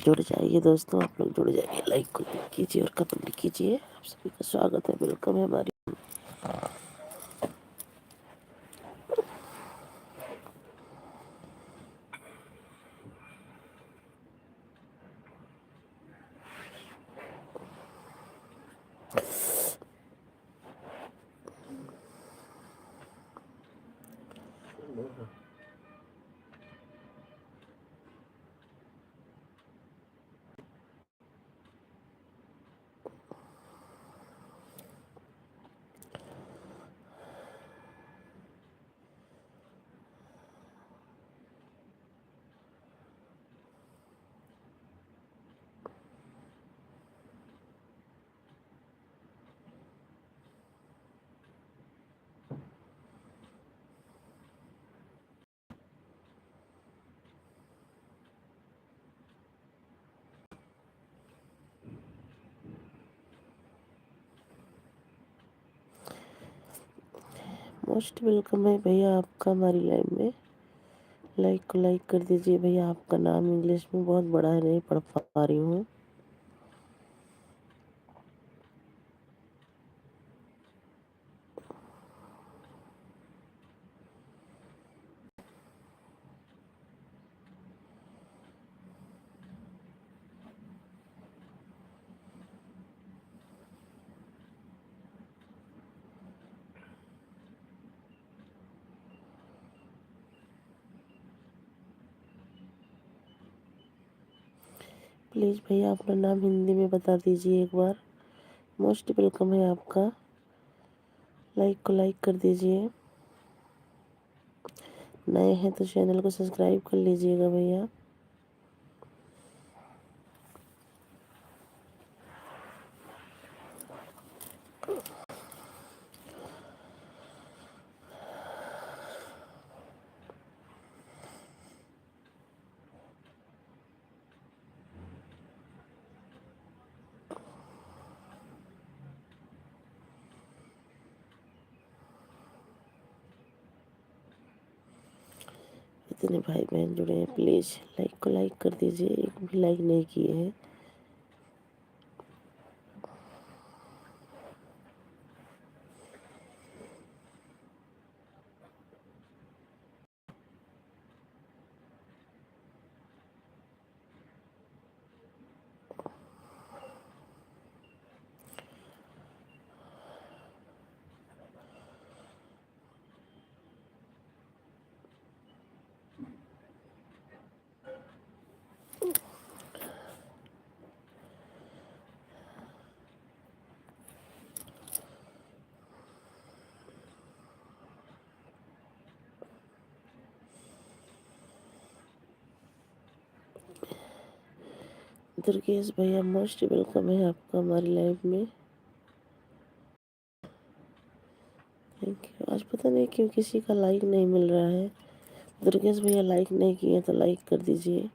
जुड़ जाइए दोस्तों, आप लोग जुड़ जाइए, लाइक को कीजिए और कमेंट कीजिए। आप सभी का स्वागत है, वेलकम है हमारी। मोस्ट वेलकम है भैया आपका हमारी लाइव में। लाइक को लाइक कर दीजिए भैया। आपका नाम इंग्लिश में बहुत बड़ा है, नहीं पढ़ पा रही हूँ। प्लीज़ भैया अपना नाम हिंदी में बता दीजिए एक बार। मोस्ट वेलकम है आपका। लाइक को लाइक कर दीजिए। नए हैं तो चैनल को सब्सक्राइब कर लीजिएगा भैया। इतने भाई बहन जुड़े हैं, प्लीज़ लाइक को लाइक कर दीजिए। एक भी लाइक नहीं किए हैं। दुर्गेश भैया मोस्ट वेलकम है आपका हमारी लाइव में। Thank you. आज पता नहीं क्यों किसी का लाइक नहीं मिल रहा है। दुर्गेश भैया लाइक नहीं किए तो लाइक कर दीजिए।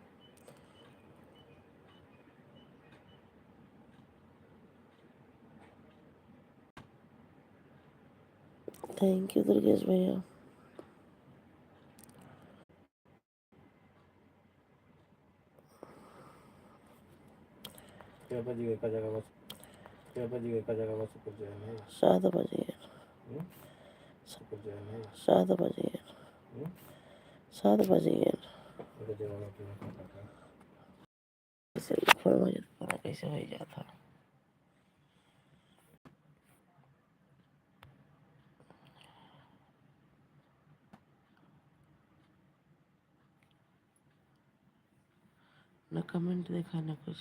थैंक यू दुर्गेश भैया। क्या बजी एका जगह बस क्या बजी एका जगह बस ऊपर जो है नहीं 7 बजे 7 बजे 7 बजे मेरे जगह में क्यों नहीं पता कैसे लिखा मुझे तो पता कैसे हो जाता। ना कमेंट देखा ना कुछ।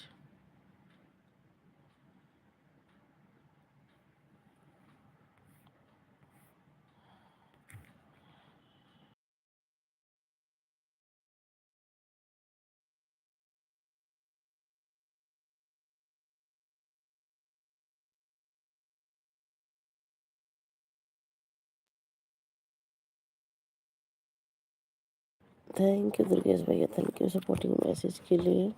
थैंक यू दुर्गेश भैया, थैंक यू सपोर्टिंग मैसेज के लिए।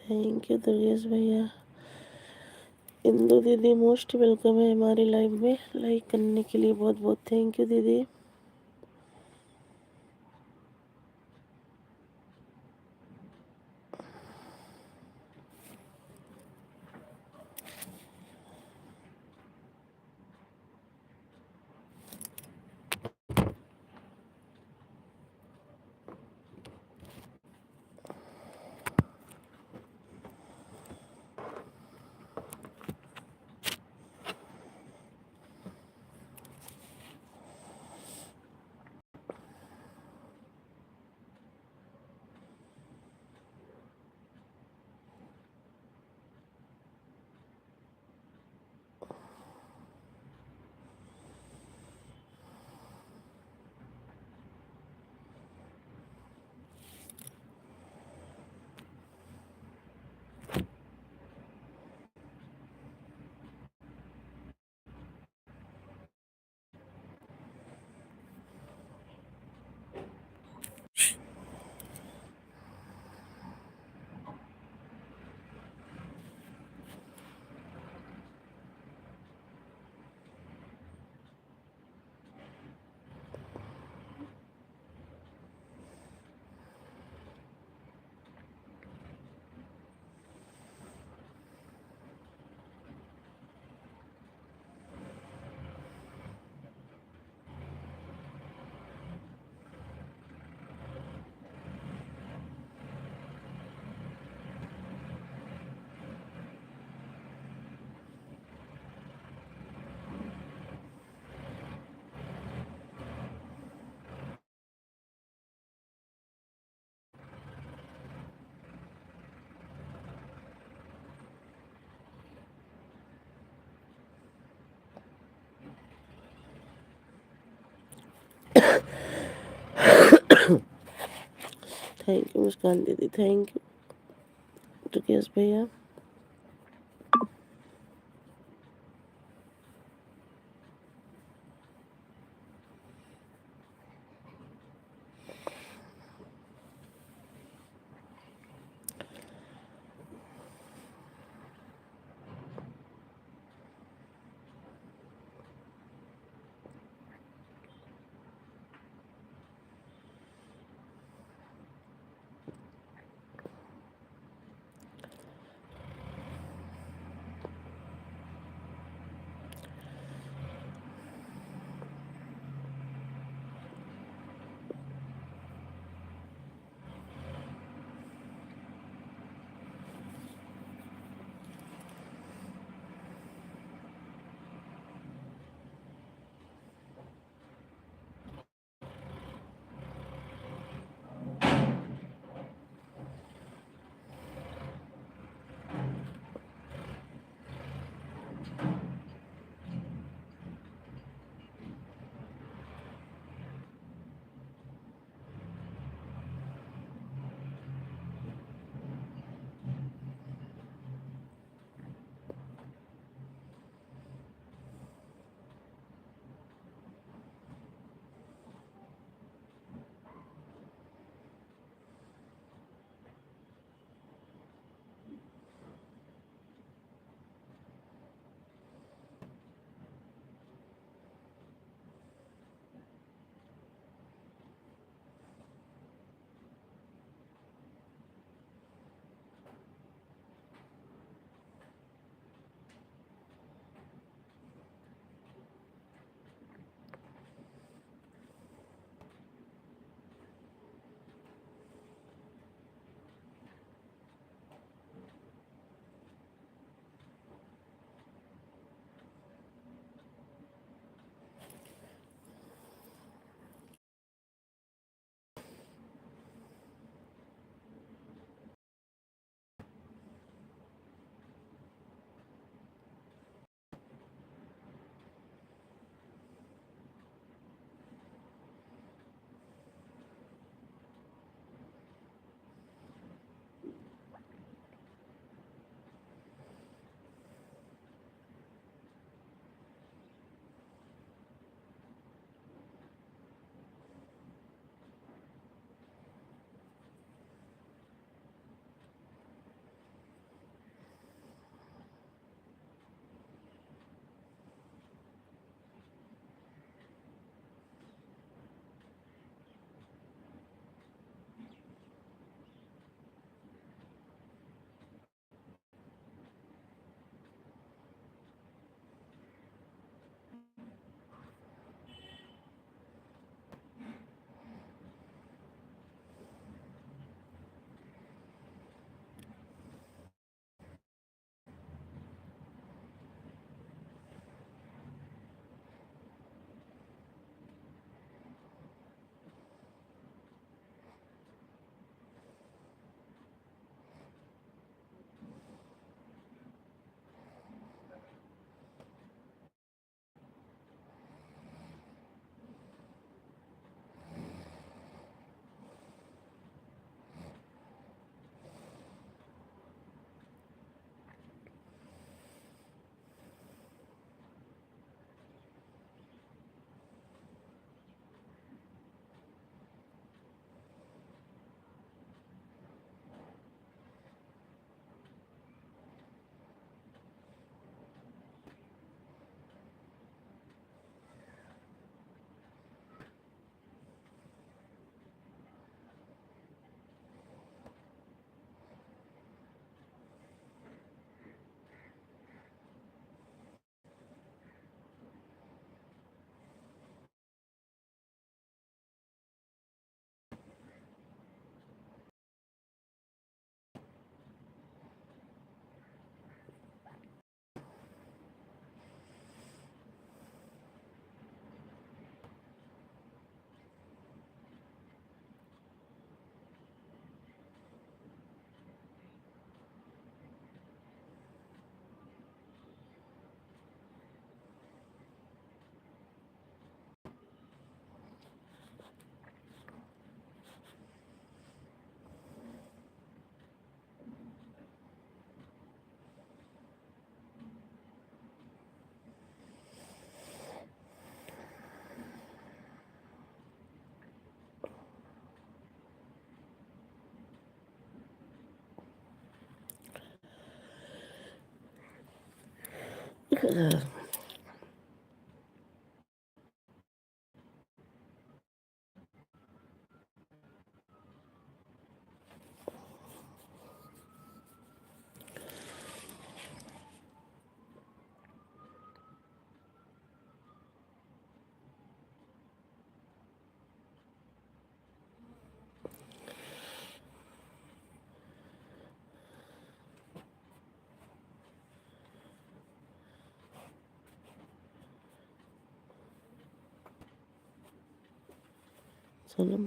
थैंक यू दुर्गेश भैया। इंदु दीदी मोस्ट वेलकम है हमारी लाइव में, लाइक करने के लिए बहुत बहुत थैंक यू दीदी। थैंक यू मुस्कान दीदी, थैंक यू दुर्गेश भैया। Salam,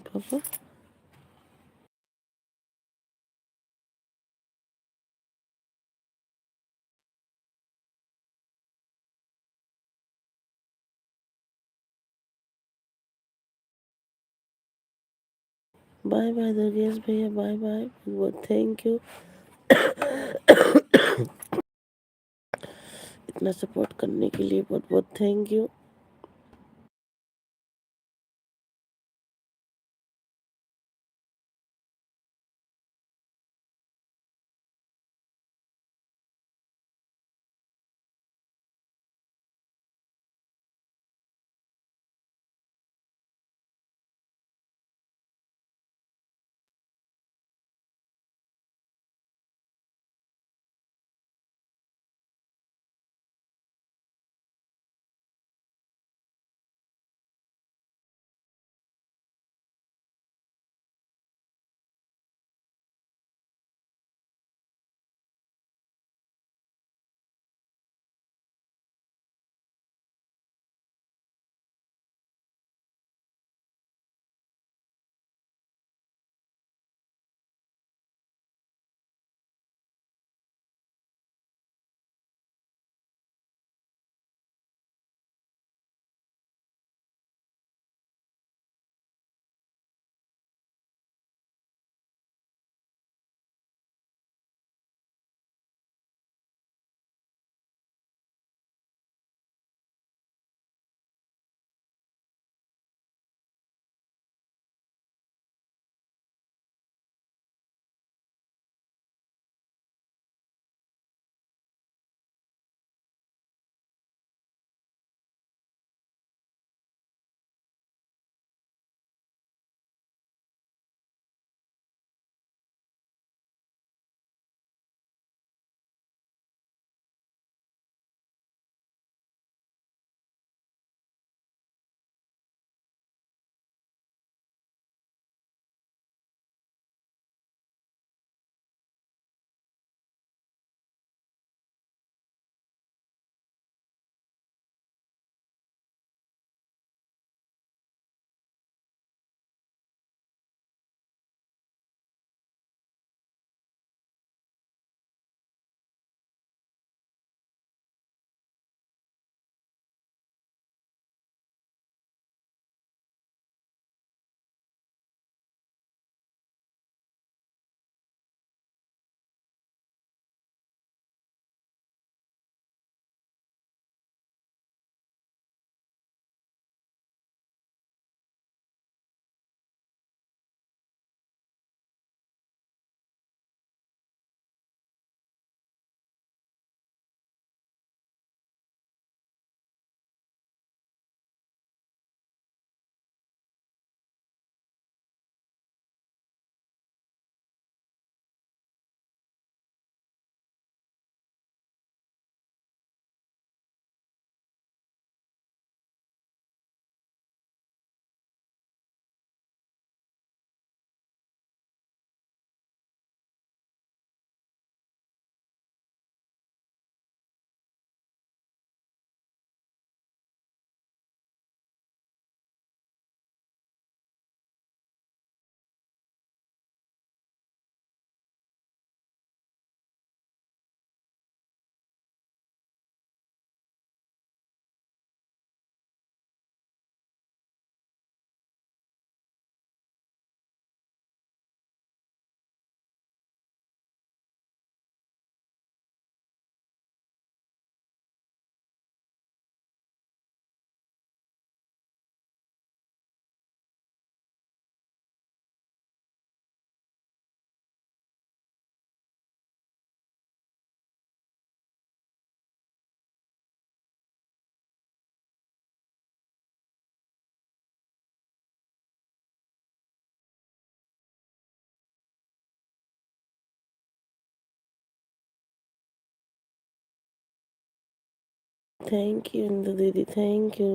Papa. Bye bye Durgesh भैया, बाय बाय। बहुत थैंक यू इतना सपोर्ट करने के लिए, बहुत बहुत thank you. Thank you Indu दीदी, thank you.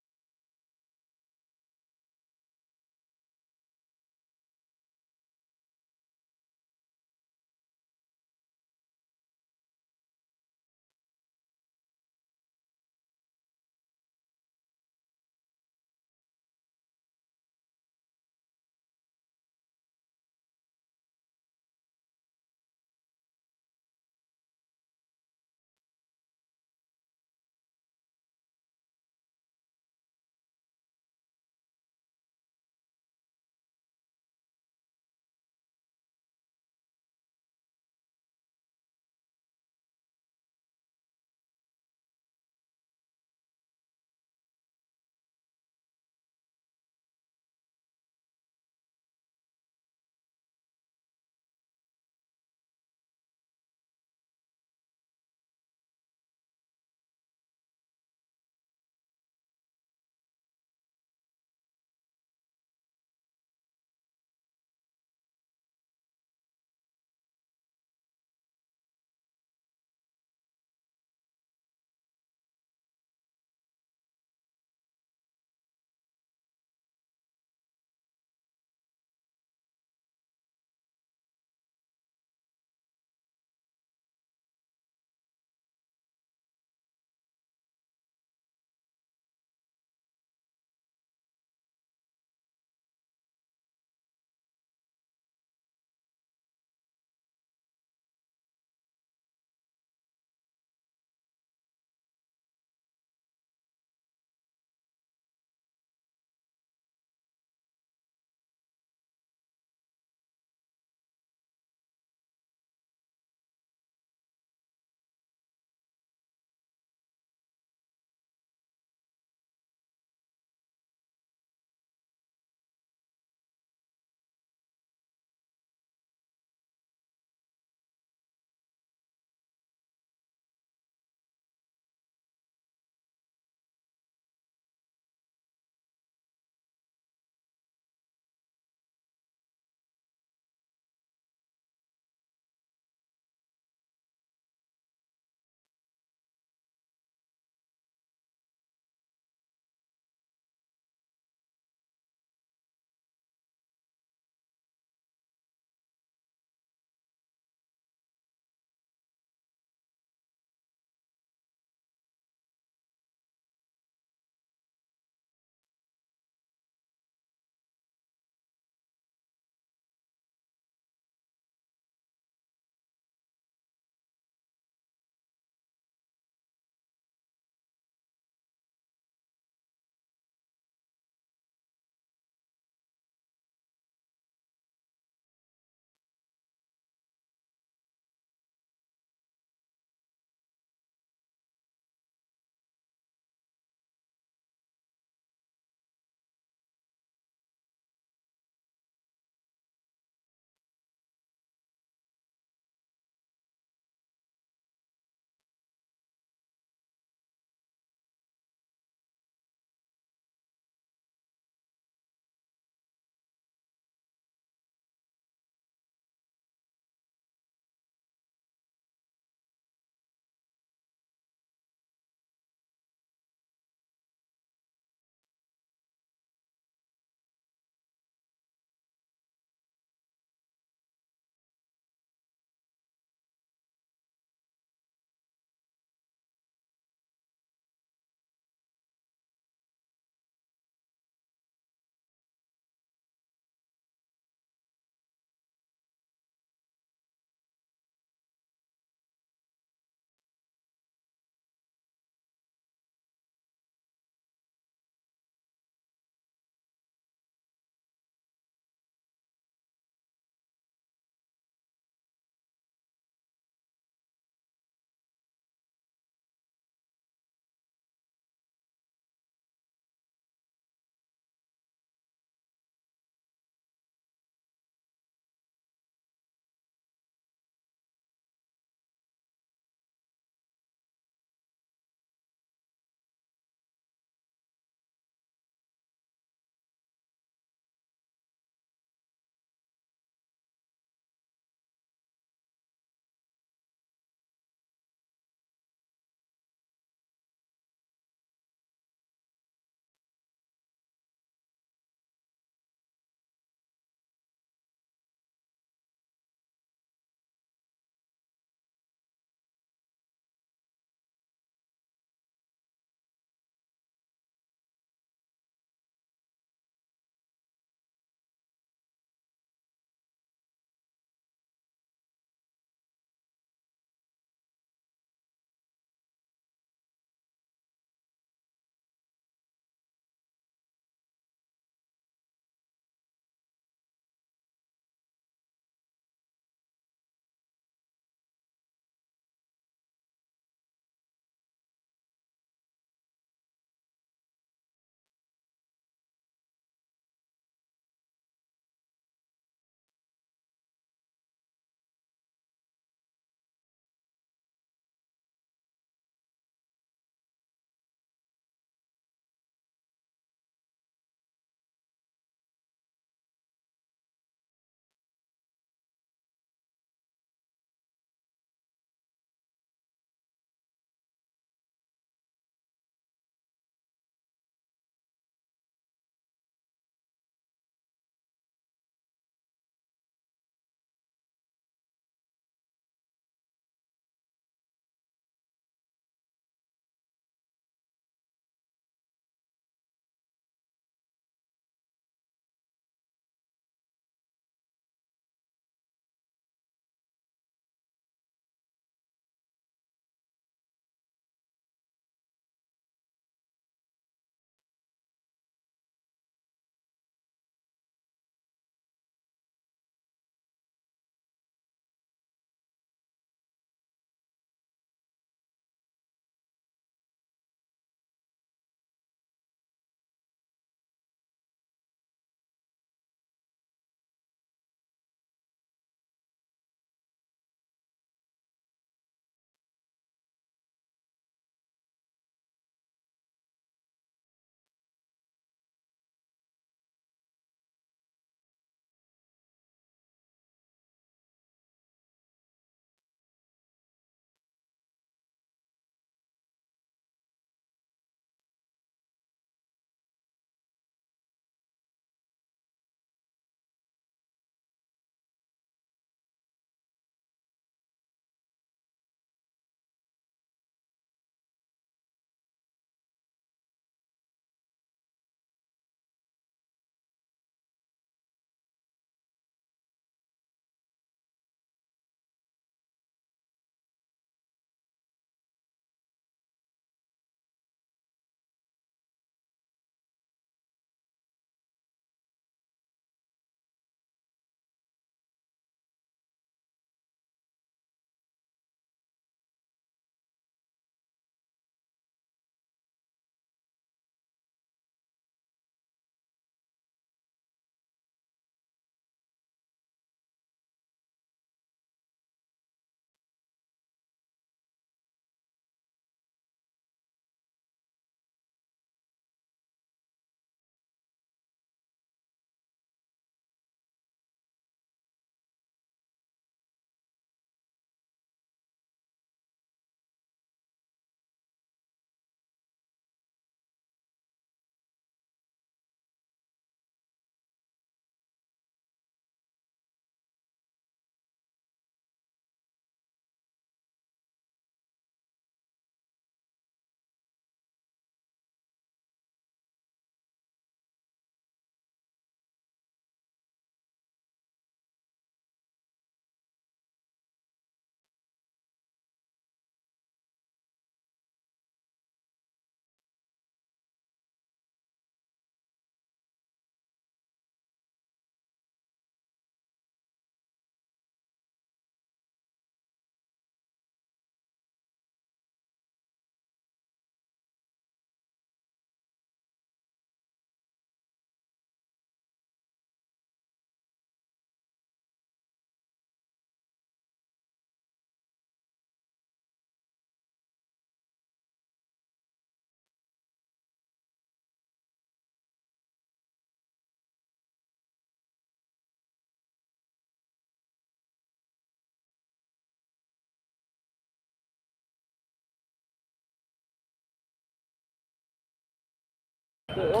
po.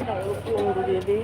Tayo yung gulili.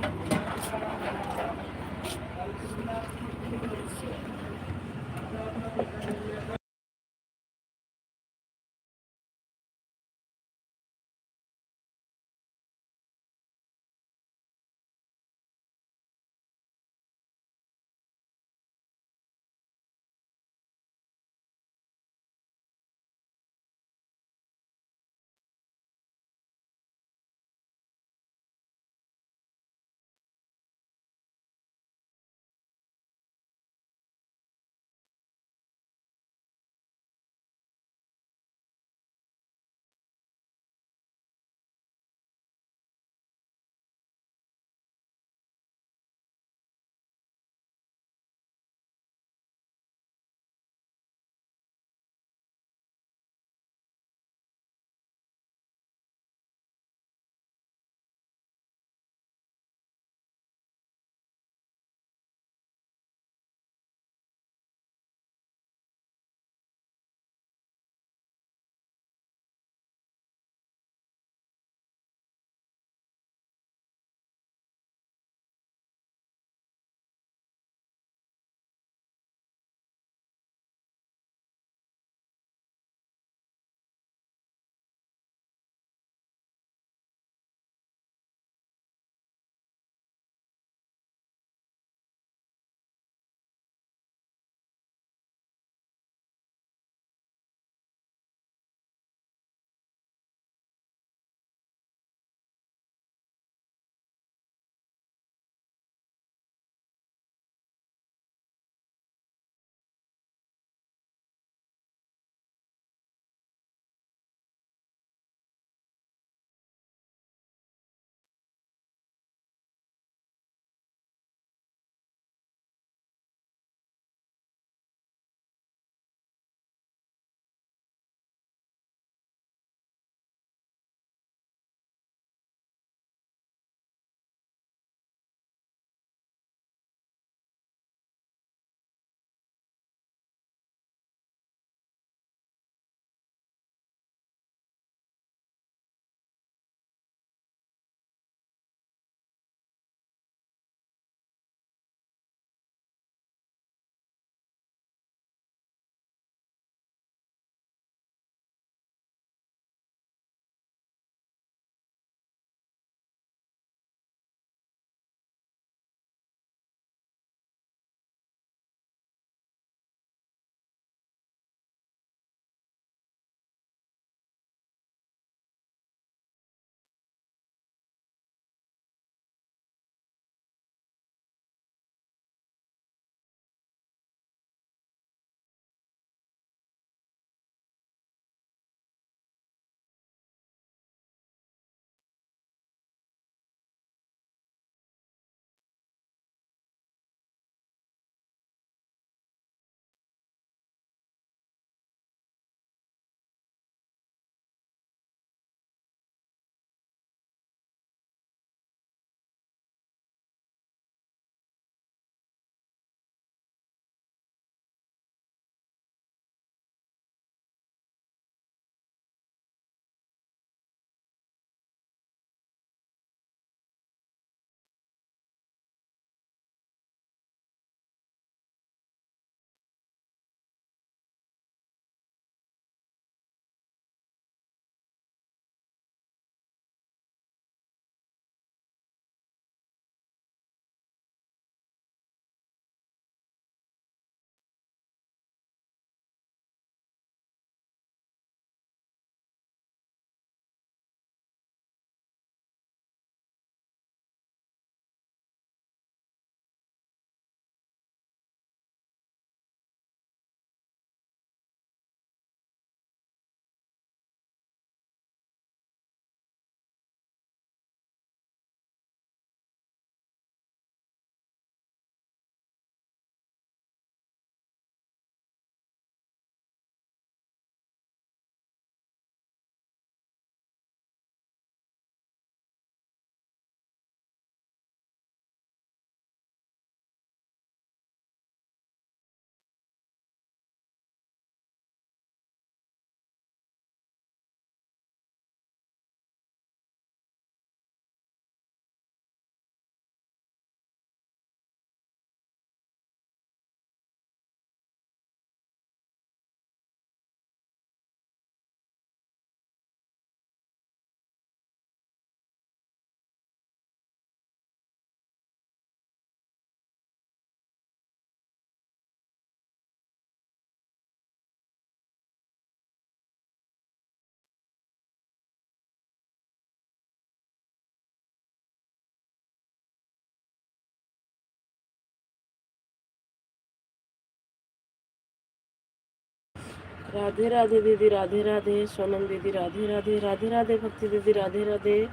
Radhe Radhe दीदी, राधे राधे सोनम दीदी, राधे राधे, राधे राधे भक्ति दीदी, राधे राधे।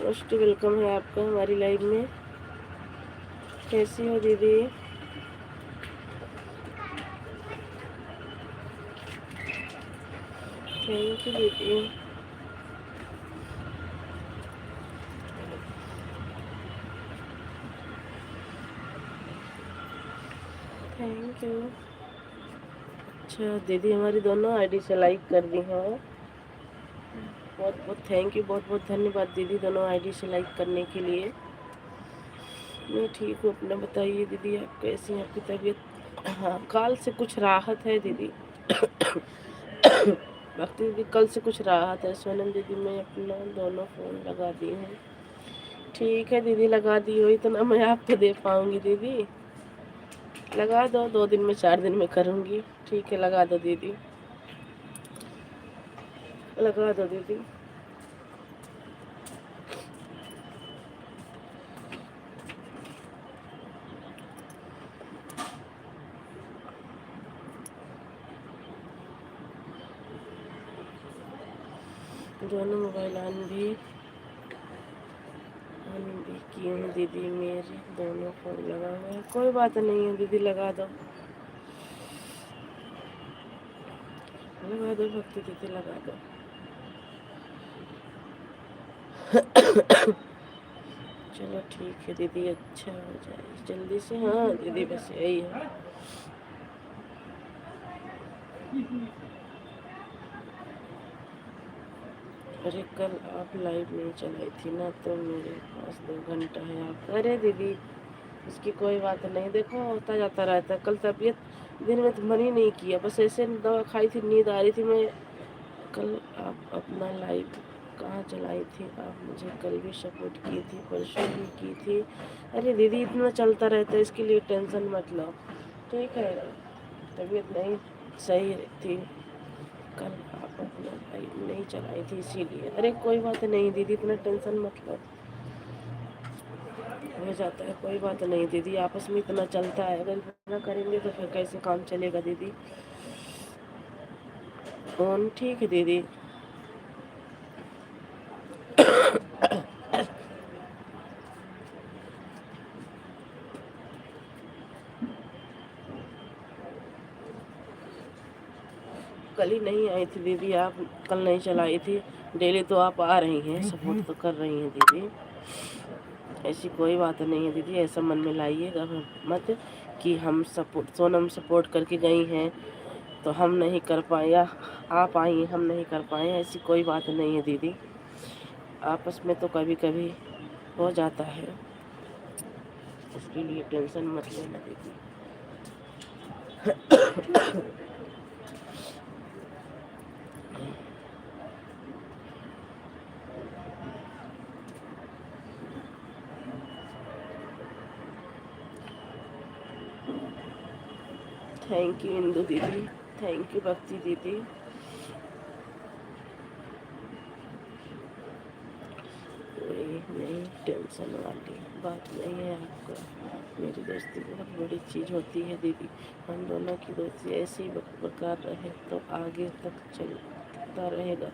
मोस्ट वेलकम है आपका हमारी लाइव में। कैसी हो दीदी? थैंक यू दीदी। Thank you. अच्छा दीदी हमारी दोनों आईडी से लाइक कर दी हैं। बहुत बहुत थैंक यू, बहुत बहुत धन्यवाद दीदी दोनों आईडी से लाइक करने के लिए। मैं ठीक हूँ, अपना बताइए दीदी आप कैसी हैं, आपकी तबीयत? हाँ कल से कुछ राहत है दीदी। भक्ति दीदी कल से कुछ राहत है। सोनम दीदी मैं अपना दोनों फ़ोन लगा दी हूँ। ठीक है दीदी लगा दी हो, इतना मैं आपको दे पाऊँगी दीदी। लगा दो, 2 दिन में 4 दिन में करूँगी। ठीक है लगा दो दीदी, लगा दो दीदी। दोनों मोबाइल ऑन भी किए हैं दीदी, मेरे दोनों फ़ोन लगा हुआ है। कोई बात नहीं है दीदी, लगा दो, लगा दो भक्ति दीदी, लगा दो। चलो ठीक है दीदी, अच्छा हो जाए जल्दी से। हाँ दीदी बस यही है। अरे कल आप लाइव नहीं चलाई थी ना, तो मेरे पास 2 घंटा है आप। अरे दीदी इसकी कोई बात नहीं, देखो होता जाता रहता है। कल तबीयत दिन में तो मन ही नहीं किया, बस ऐसे दवा खाई थी, नींद आ रही थी। मैं कल आप अपना लाइव कहाँ चलाई थी? आप मुझे कल भी सपोर्ट की थी, परसों भी की थी। अरे दीदी इतना चलता रहता है, इसके लिए टेंशन मत लो, ठीक है? तबीयत नहीं सही थी, कल आप अपना लाइव नहीं चलाई थी इसीलिए। अरे कोई बात नहीं दीदी, इतना टेंशन मत लो, हो जाता है, कोई बात नहीं दीदी। आपस में इतना चलता है, अगर इतना करेंगे तो फिर कैसे काम चलेगा दीदी? फोन ठीक है दीदी। कल ही नहीं आई थी दीदी आप, कल नहीं चलाई थी। डेली तो आप आ रही हैं, सपोर्ट तो कर रही हैं दीदी, ऐसी कोई बात नहीं है दीदी। ऐसा मन में लाइएगा मत कि हम सपोर्ट, सोनम सपोर्ट करके गई हैं तो हम नहीं कर पाए, या आप आई हैं हम नहीं कर पाए, ऐसी कोई बात नहीं है दीदी। आपस में तो कभी कभी हो जाता है, इसके लिए टेंशन मत लेना दीदी। थैंक यू इंदु दीदी, थैंक यू भक्ति दीदी। कोई नहीं, टेंशन वाली बात नहीं है आपको। मेरी दोस्ती बहुत बड़ी चीज़ होती है दीदी, हम दोनों की दोस्ती ऐसी बरकरार रहे तो आगे तक चलता रहेगा।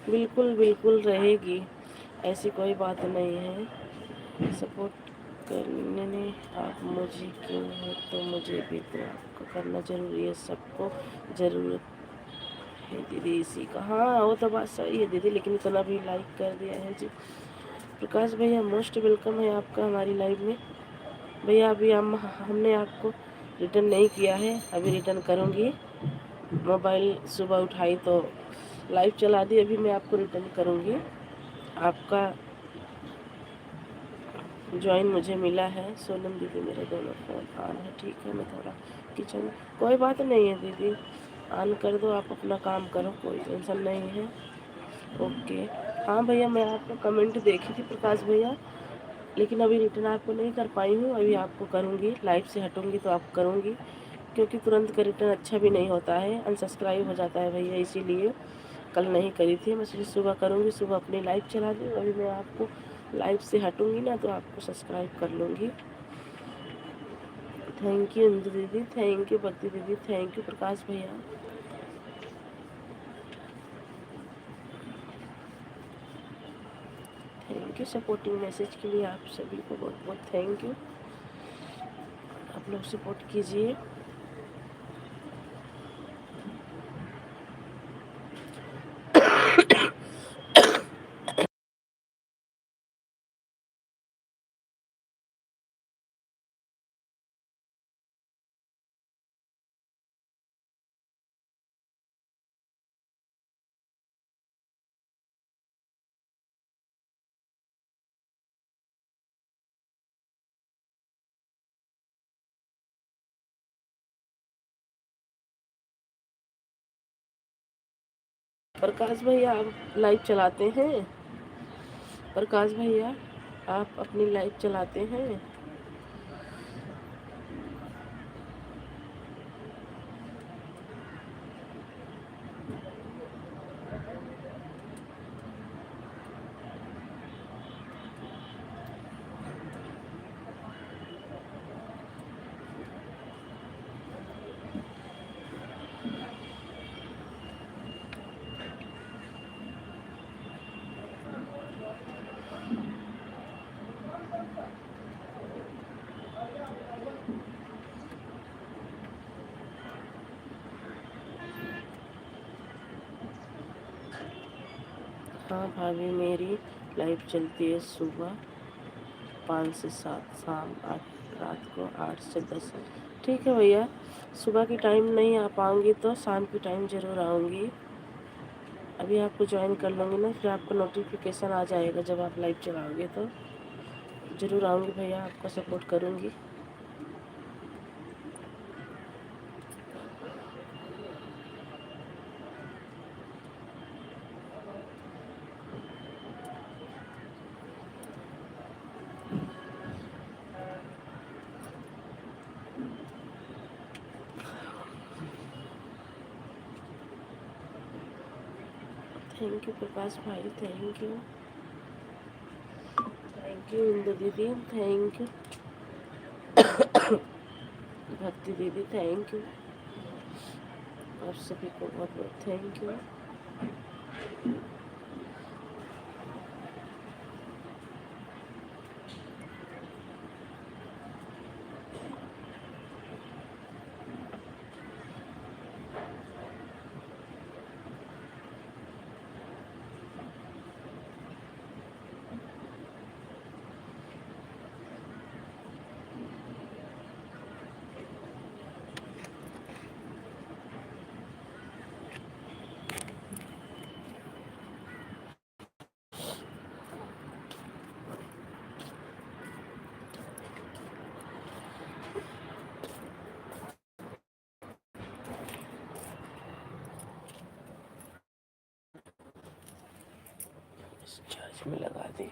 बिल्कुल बिल्कुल रहेगी, ऐसी कोई बात नहीं है। सपोर्ट करने आप मुझे क्यों हो, तो मुझे भी तो आपको करना ज़रूरी है, सबको ज़रूरत है दीदी इसी का। हाँ वो तो बात सही है दीदी, लेकिन इतना भी लाइक कर दिया है जी। प्रकाश भैया मोस्ट वेलकम है आपका हमारी लाइव में। भैया अभी हमने आपको रिटर्न नहीं किया है, अभी रिटर्न करूँगी। मोबाइल सुबह उठाई तो लाइव चला दी, अभी मैं आपको रिटर्न करूँगी। आपका ज्वाइन मुझे मिला है। सोनम दीदी मेरे दोनों फ़ोन ऑन है, ठीक है? मैं थोड़ा किचन, कोई बात नहीं है दीदी, ऑन कर दो, आप अपना काम करो, कोई टेंशन नहीं है। ओके। हाँ भैया मैं आपको कमेंट देखी थी प्रकाश भैया, लेकिन अभी रिटर्न आपको नहीं कर पाई हूँ, अभी आपको करूँगी। लाइव से हटूँगी तो आप करूँगी, क्योंकि तुरंत का रिटर्न अच्छा भी नहीं होता है, अनसब्सक्राइब हो जाता है भैया, इसीलिए कल नहीं करी थी। मैं सोची सुबह करूँगी, सुबह अपनी लाइव चला दूँ। अभी मैं आपको लाइव से हटूँगी ना तो आपको सब्सक्राइब कर लूँगी। थैंक यू इंदु दीदी, थैंक यू भक्ति दीदी, थैंक यू प्रकाश भैया। थैंक यू सपोर्टिंग मैसेज के लिए। आप सभी को बहुत बहुत थैंक यू। आप लोग सपोर्ट कीजिए। प्रकाश भैया आप लाइव चलाते हैं? प्रकाश भैया आप अपनी लाइव चलाते हैं? हाँ भाभी, मेरी लाइव चलती है सुबह 5 से 7, शाम 8, रात को 8 से 10। ठीक है भैया, सुबह की टाइम नहीं आ पाऊँगी तो शाम की टाइम ज़रूर आऊँगी। अभी आपको ज्वाइन कर लूँगी ना, फिर आपको नोटिफिकेशन आ जाएगा जब आप लाइव चलाओगे तो ज़रूर आऊँगी भैया, आपको सपोर्ट करूँगी। थैंक यू प्रकाश भाई, thank you. Thank you Indu दीदी, थैंक यू। भक्ति दीदी, थैंक यू। आप सभी को बहुत बहुत थैंक यू। चार्ज में लगा दी।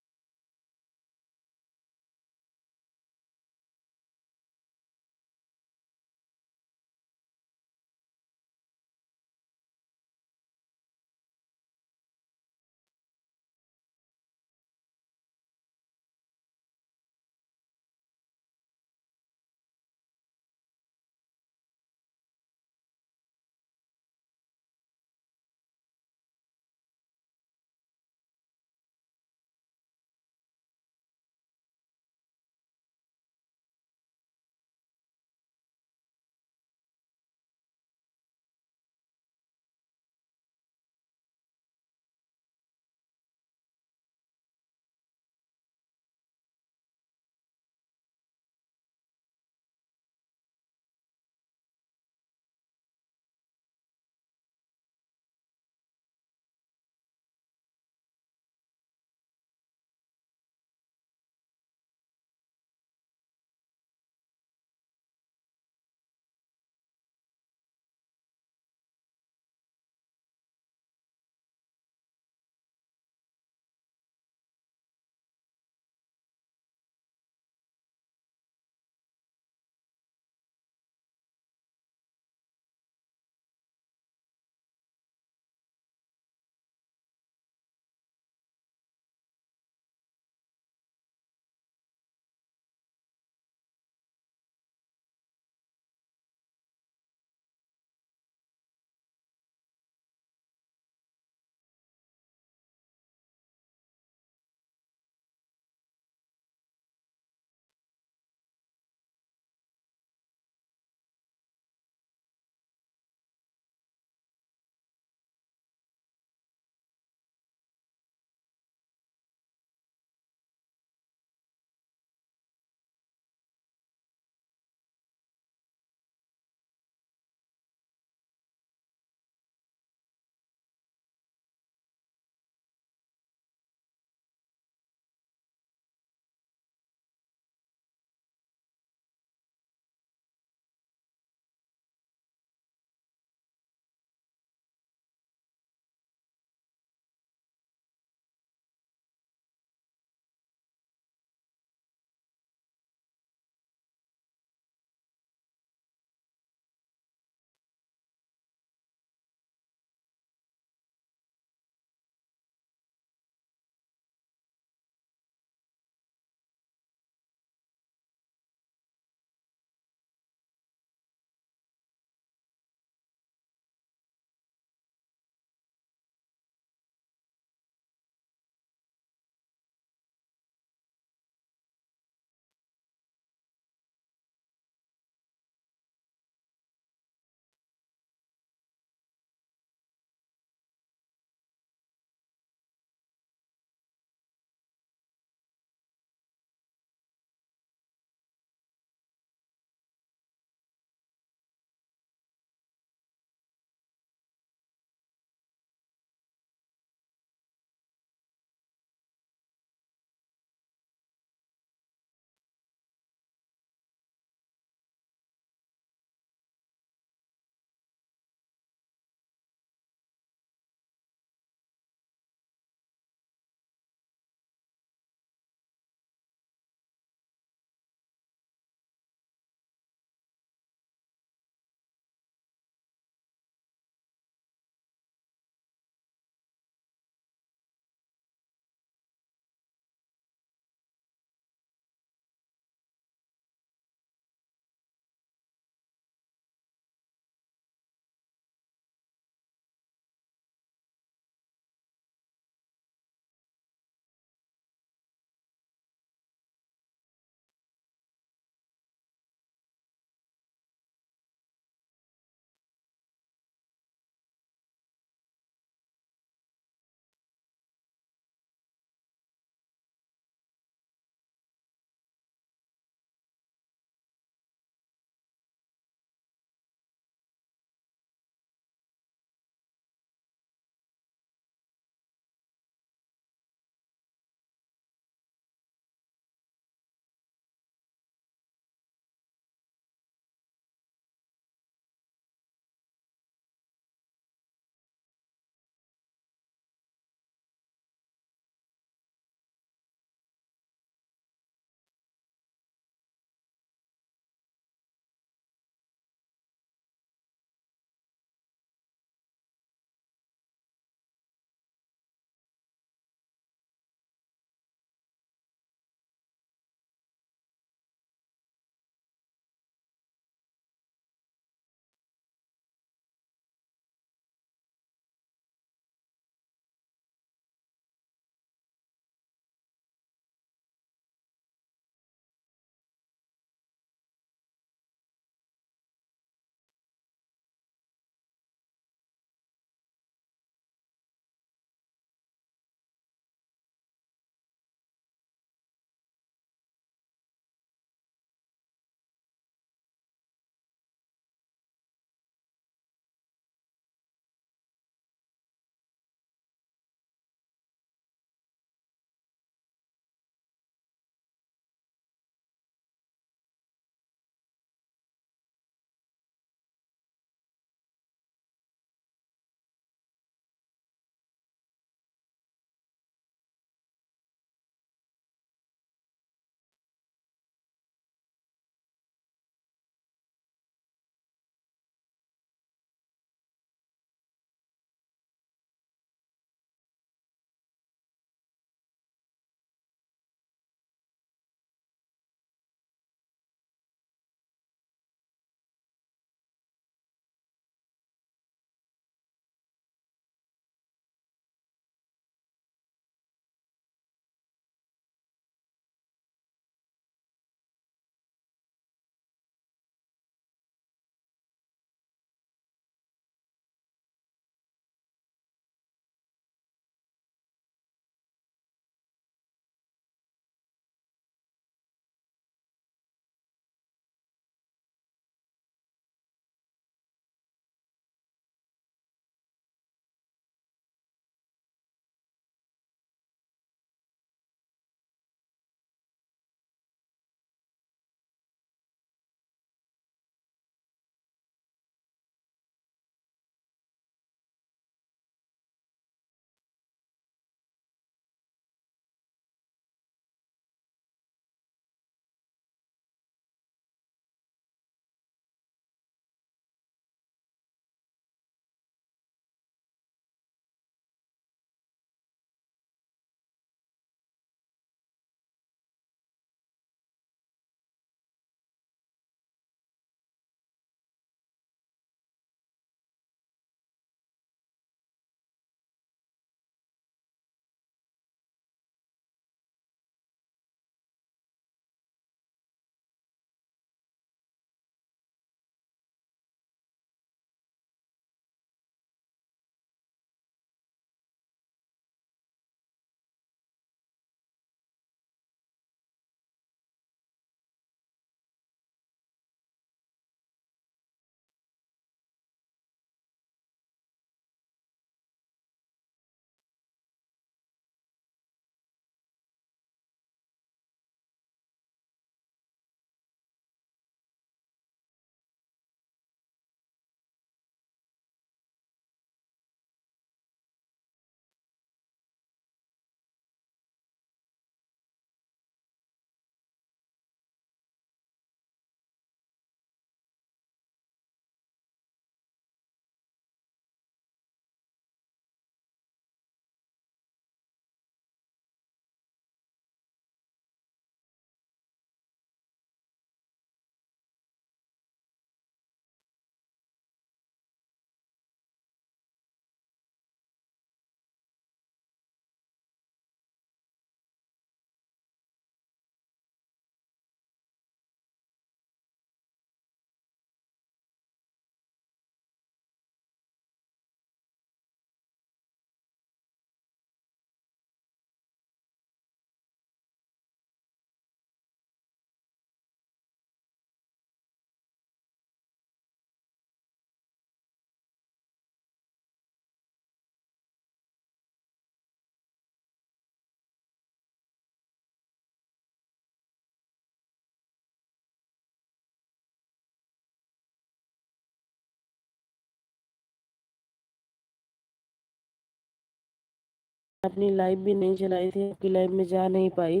अपनी लाइव भी नहीं चलाई थी, आपकी लाइव में जा नहीं पाई।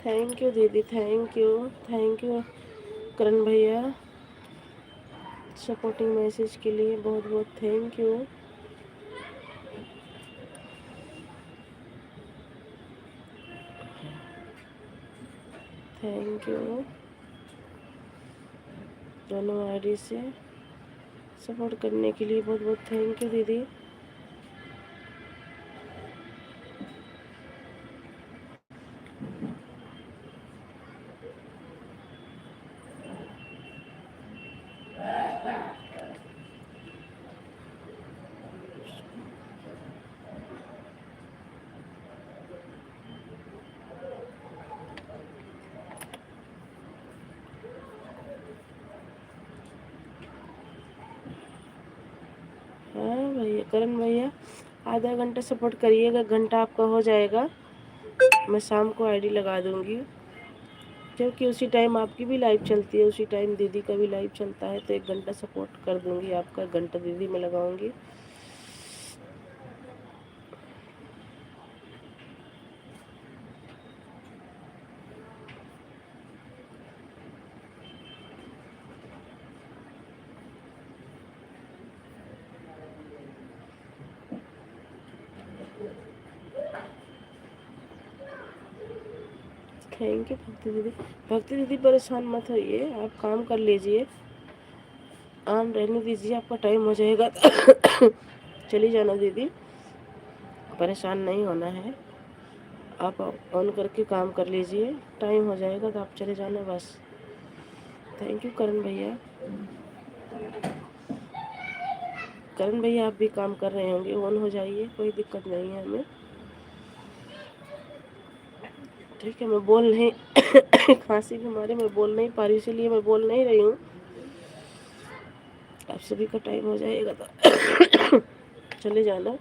थैंक यू दीदी, थैंक यू करण भैया, सपोर्टिंग मैसेज के लिए बहुत बहुत थैंक यू। थैंक यू दोनों आईडी से सपोर्ट करने के लिए बहुत बहुत थैंक यू दीदी। हाँ भैया, करण भैया आधा घंटा सपोर्ट करिएगा, घंटा आपका हो जाएगा, मैं शाम को आईडी लगा दूंगी, क्योंकि उसी टाइम आपकी भी लाइव चलती है, उसी टाइम दीदी का भी लाइव चलता है, तो 1 घंटा सपोर्ट कर दूंगी आपका, 1 घंटा दीदी में लगाऊंगी। थैंक यू भक्ति दीदी। भक्ति दीदी परेशान मत होइए, आप काम कर लीजिए, ऑन रहने दीजिए, आपका टाइम हो जाएगा तो चली जाना दीदी, परेशान नहीं होना है, आप ऑन करके काम कर लीजिए, टाइम हो जाएगा तो आप चले जाना बस। थैंक यू करण भैया। करण भैया आप भी काम कर रहे होंगे, ऑन हो जाइए, कोई दिक्कत नहीं है हमें, ठीक है। मैं बोल नहीं खांसी के मारे मैं बोल नहीं पा रही, इसीलिए मैं बोल नहीं रही हूँ। आप सभी का टाइम हो जाएगा तो चले जाना।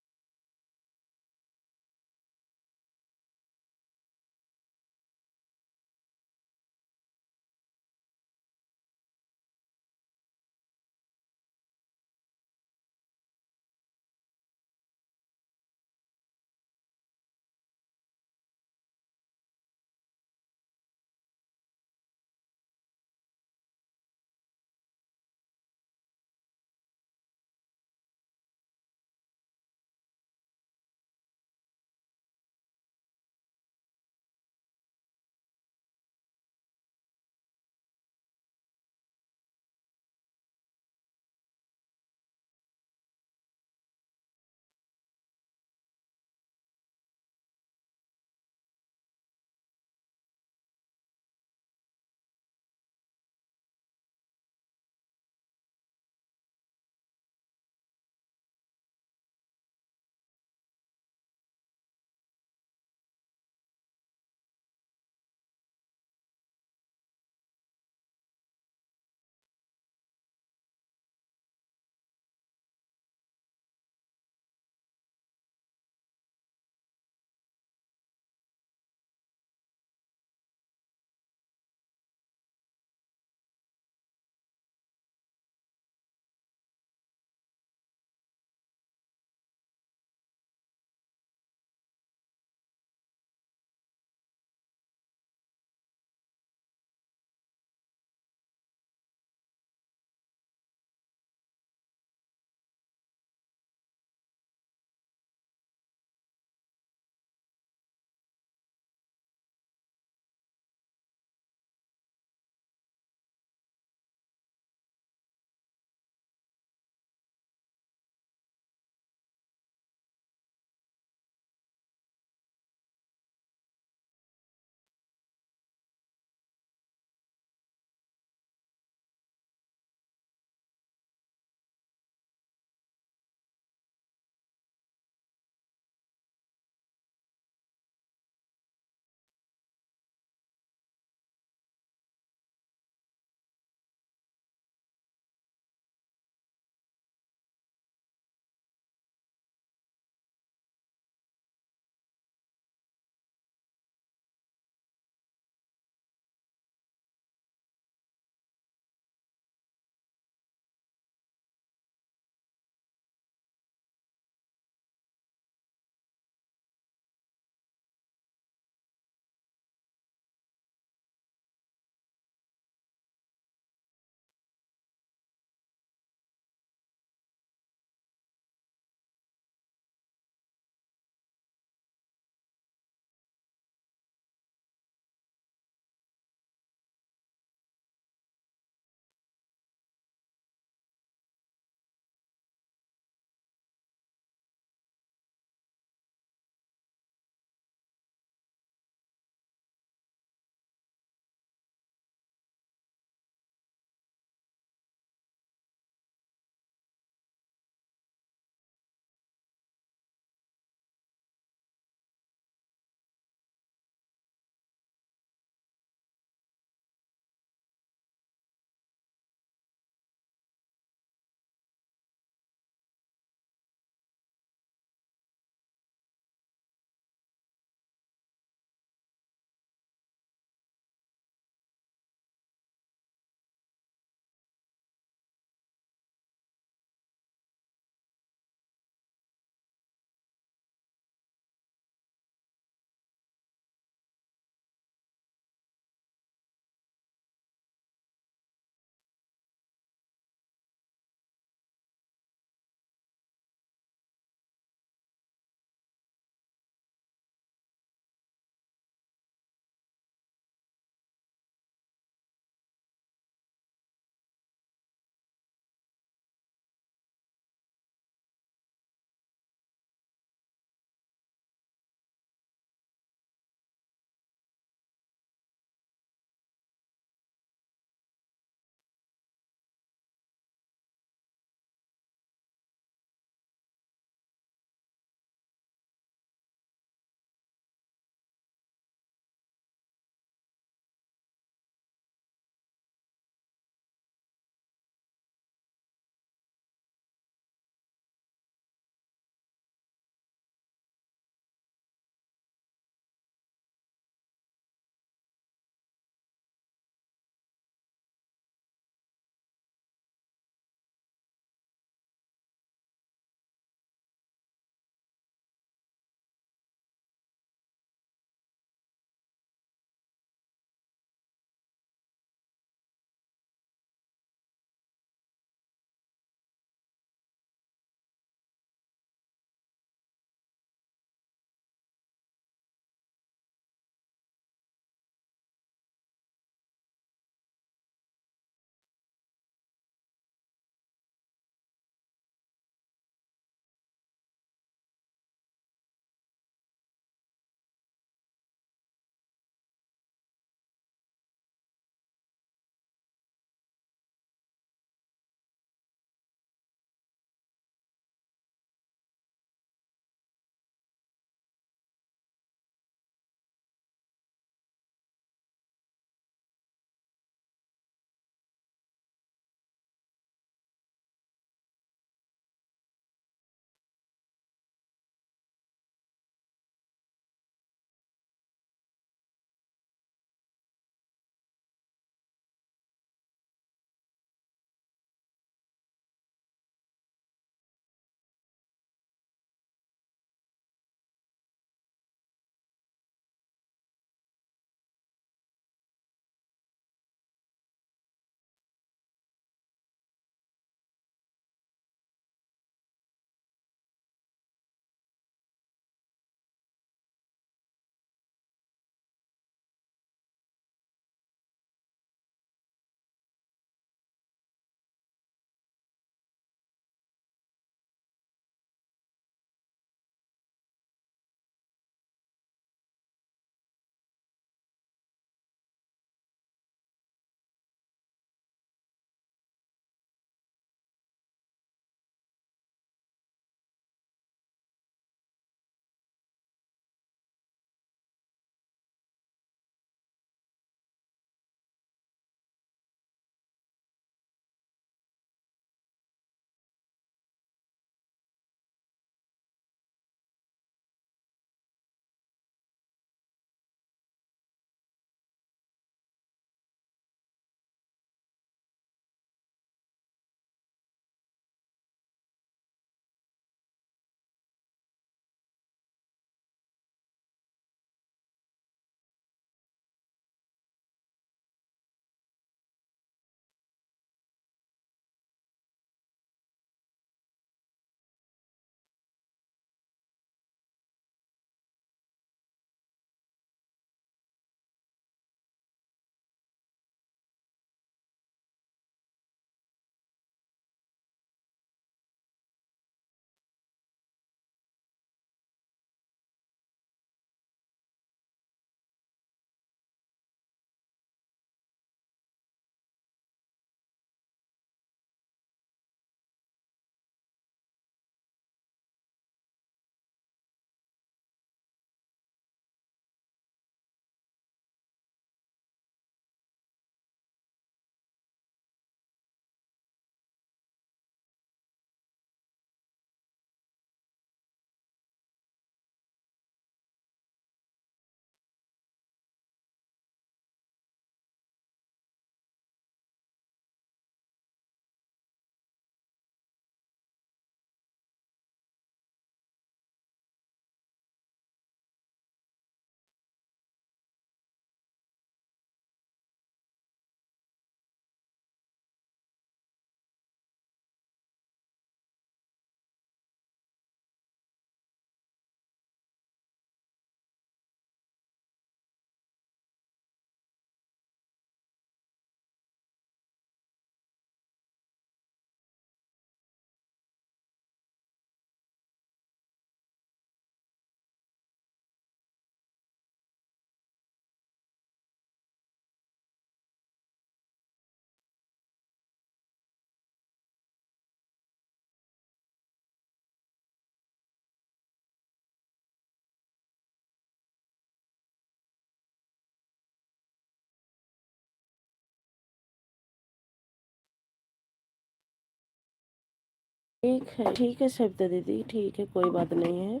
ठीक है सविता दीदी, ठीक है, कोई बात नहीं है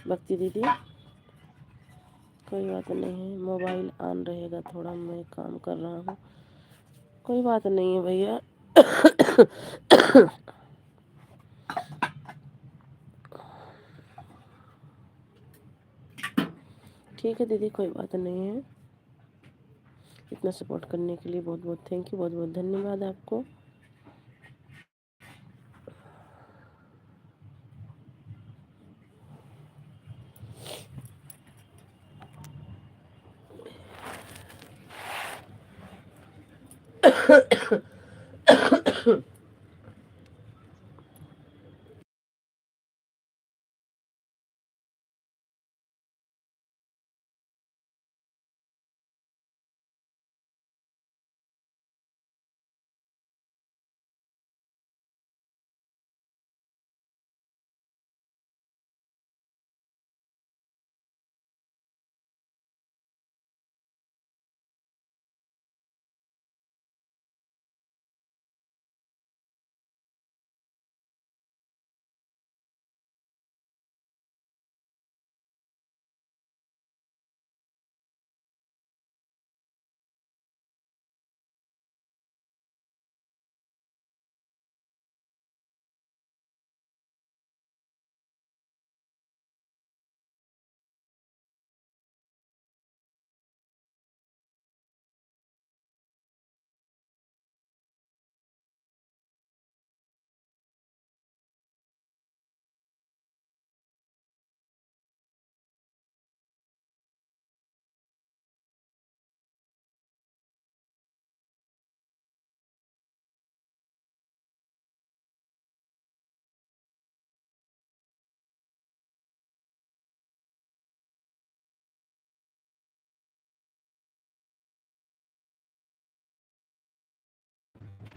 भक्ति दीदी, कोई बात नहीं है। मोबाइल ऑन रहेगा, थोड़ा मैं काम कर रहा हूँ, कोई बात नहीं है भैया। ठीक है दीदी, कोई बात नहीं है। इतना सपोर्ट करने के लिए बहुत बहुत थैंक यू, बहुत बहुत धन्यवाद आपको।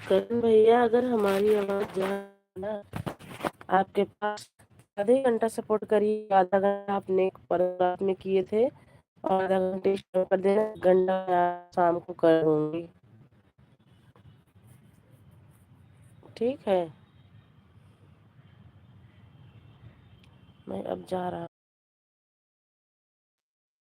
करण भैया, अगर हमारी आवाज जाना आपके पास, आधे घंटा सपोर्ट करिए, आधा घंटा आपने एक पैराग्राफ में किए थे और आधा घंटे कर देना, घंटा मैं शाम को कर दूंगी, ठीक है। मैं अब जा रहा